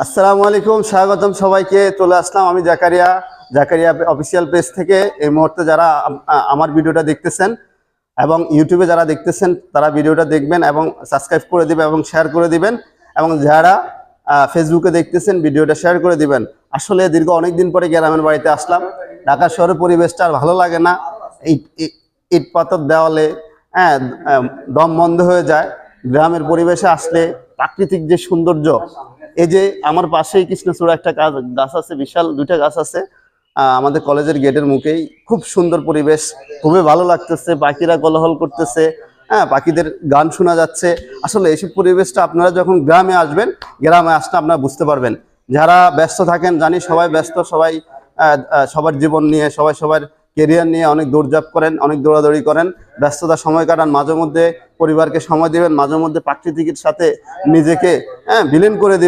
আসসালামু আলাইকুম, স্বাগতম সবাইকে। চলে আসলাম আমি জাকারিয়া জাকারিয়া অফিসিয়াল পেজ থেকে। এই মুহূর্তে যারা আমার ভিডিওটা দেখতেছেন এবং ইউটিউবে যারা দেখতেছেন তারা ভিডিওটা দেখবেন এবং সাবস্ক্রাইব করে দিবেন এবং শেয়ার করে দিবেন, এবং যারা ফেসবুকে দেখতেছেন ভিডিওটা শেয়ার করে দিবেন। আসলে দীর্ঘ অনেক দিন পরে গ্রামের বাড়িতে আসলাম। ঢাকা শহরের পরিবেশটা আর ভালো লাগে না। ইট পাথর দেওয়ালে হ্যাঁ দম বন্ধ হয়ে যায়। গ্রামের পরিবেশে আসলে প্রাকৃতিক যে সৌন্দর্য, এই যে আমার পাশেই কৃষ্ণচূড়া একটা গাছ আছে, বিশাল দুইটা গাছ আছে আমাদের কলেজের গেটের মুখেই। খুব সুন্দর পরিবেশ, খুবই ভালো লাগতেছে। পাখিরা কোলাহল করতেছে, হ্যাঁ পাখিদের গান শোনা যাচ্ছে। আসলে এইসব পরিবেশটা আপনারা যখন গ্রামে আসবেন, গ্রামে আসলে আপনারা বুঝতে পারবেন। যারা ব্যস্ত থাকেন, জানি সবাই ব্যস্ত, সবাই সবার জীবন নিয়ে, সবাই সবার কেরিয়ার নিয়ে অনেক দৌড়ঝাঁপ করেন, অনেক দৌড়াদৌড়ি করেন, ব্যস্ততার সময় কাটান। মাঝে মধ্যে পরিবারকে সময় দিবেন, মাঝে মধ্যে প্রাকৃতিকের সাথে নিজেকে বিলীন করে দিবেন।